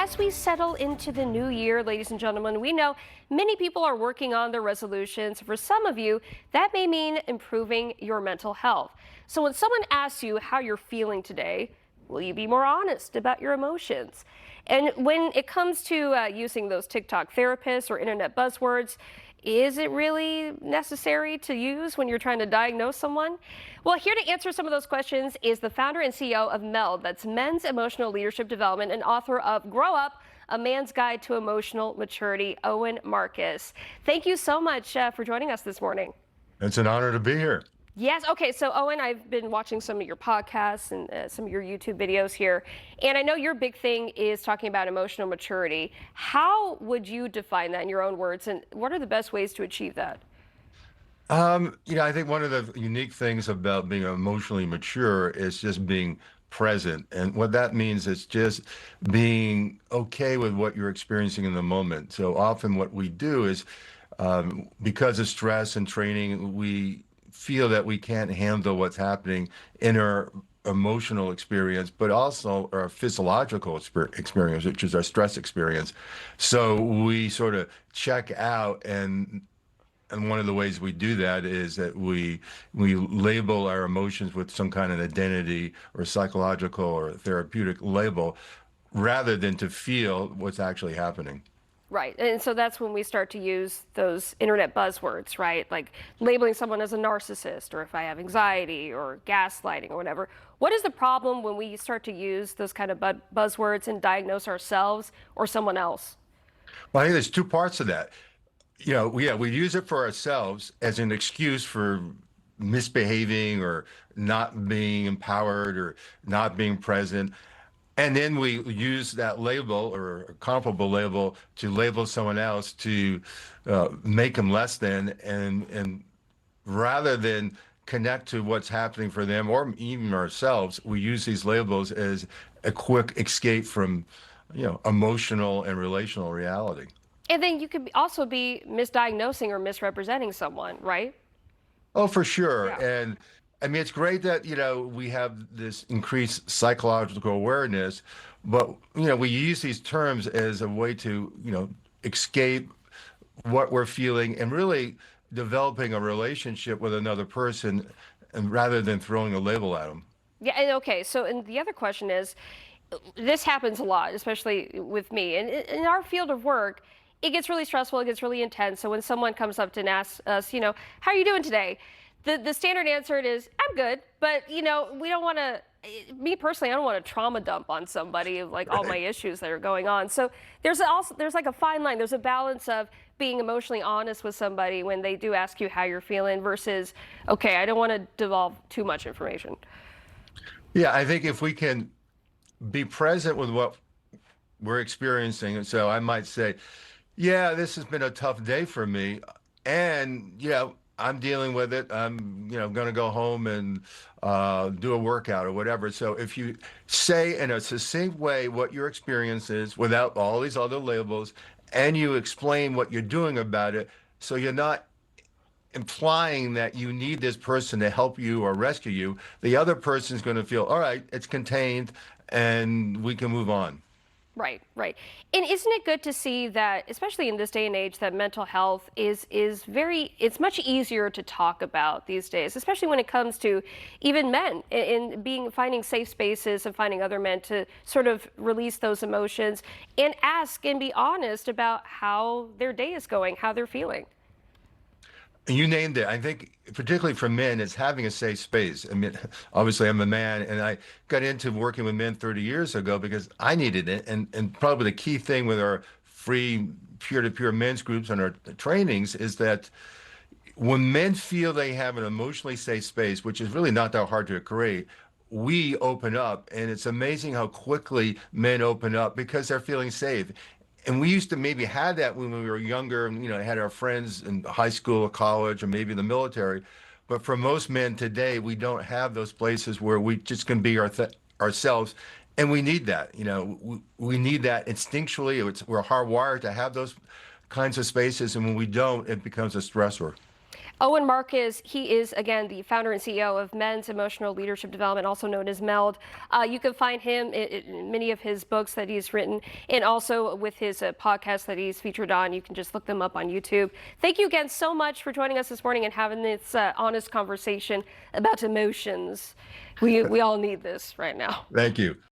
as we settle into the new year, ladies and gentlemen, we know many people are working on their resolutions. For some of you, that may mean improving your mental health. So when someone asks you how you're feeling today, will you be more honest about your emotions? And when it comes to using those TikTok therapists or internet buzzwords, is it really necessary to use when you're trying to diagnose someone? Well, here to answer some of those questions is the founder and CEO of MELD, that's Men's Emotional Leadership Development, and author of Grow Up, A Man's Guide to Emotional Maturity, Owen Marcus. Thank you so much for joining us this morning. It's an honor to be here. Yes. Okay. So, Owen, I've been watching some of your podcasts and some of your YouTube videos here, and I know your big thing is talking about emotional maturity. How would you define that in your own words, and what are the best ways to achieve that? I think one of the unique things about being emotionally mature is just being present. And what that means is just being okay with what you're experiencing in the moment. So often what we do is, because of stress and training, we feel that we can't handle what's happening in our emotional experience, but also our physiological experience, which is our stress experience. So we sort of check out, and one of the ways we do that is that we label our emotions with some kind of identity or psychological or therapeutic label rather than to feel what's actually happening. Right. And so that's when we start to use those internet buzzwords, right? Like labeling someone as a narcissist, or if I have anxiety or gaslighting or whatever. What is the problem when we start to use those kind of buzzwords and diagnose ourselves or someone else? Well, I think there's two parts of that. We use it for ourselves as an excuse for misbehaving or not being empowered or not being present. And then we use that label or a comparable label to label someone else to make them less than, and rather than connect to what's happening for them or even ourselves, we use these labels as a quick escape from, emotional and relational reality. And then you could also be misdiagnosing or misrepresenting someone, right? Oh, for sure. Yeah. And I mean, it's great that, we have this increased psychological awareness, but, we use these terms as a way to, escape what we're feeling and really developing a relationship with another person, and rather than throwing a label at them. Yeah. And okay. So, and the other question is, this happens a lot, especially with me. And in our field of work, it gets really stressful, it gets really intense. So when someone comes up and asks us, how are you doing today? The standard answer is, I'm good. But, we don't want to, me personally, I don't want to trauma dump on somebody of like all my Right. issues that are going on. So there's like a fine line. There's a balance of being emotionally honest with somebody when they do ask you how you're feeling versus, okay, I don't want to devolve too much information. Yeah, I think if we can be present with what we're experiencing, and so I might say, yeah, this has been a tough day for me. And, I'm dealing with it. I'm, going to go home and do a workout or whatever. So if you say in a succinct way what your experience is without all these other labels, and you explain what you're doing about it, so you're not implying that you need this person to help you or rescue you, the other person's going to feel, all right, it's contained and we can move on. Right, right. And isn't it good to see that, especially in this day and age, that mental health is very, it's much easier to talk about these days, especially when it comes to even men in being finding safe spaces and finding other men to sort of release those emotions and ask and be honest about how their day is going, how they're feeling. You named it. I think, particularly for men, it's having a safe space. I mean, obviously, I'm a man, and I got into working with men 30 years ago because I needed it. And probably the key thing with our free peer-to-peer men's groups and our trainings is that when men feel they have an emotionally safe space, which is really not that hard to create, we open up, and it's amazing how quickly men open up because they're feeling safe. And we used to maybe have that when we were younger and, had our friends in high school or college or maybe the military. But for most men today, we don't have those places where we just can be ourselves. And we need that, we need that instinctually. We're hardwired to have those kinds of spaces. And when we don't, it becomes a stressor. Owen Marcus, he is, again, the founder and CEO of Men's Emotional Leadership Development, also known as MELD. You can find him in many of his books that he's written, and also with his podcast that he's featured on. You can just look them up on YouTube. Thank you again so much for joining us this morning and having this honest conversation about emotions. We all need this right now. Thank you.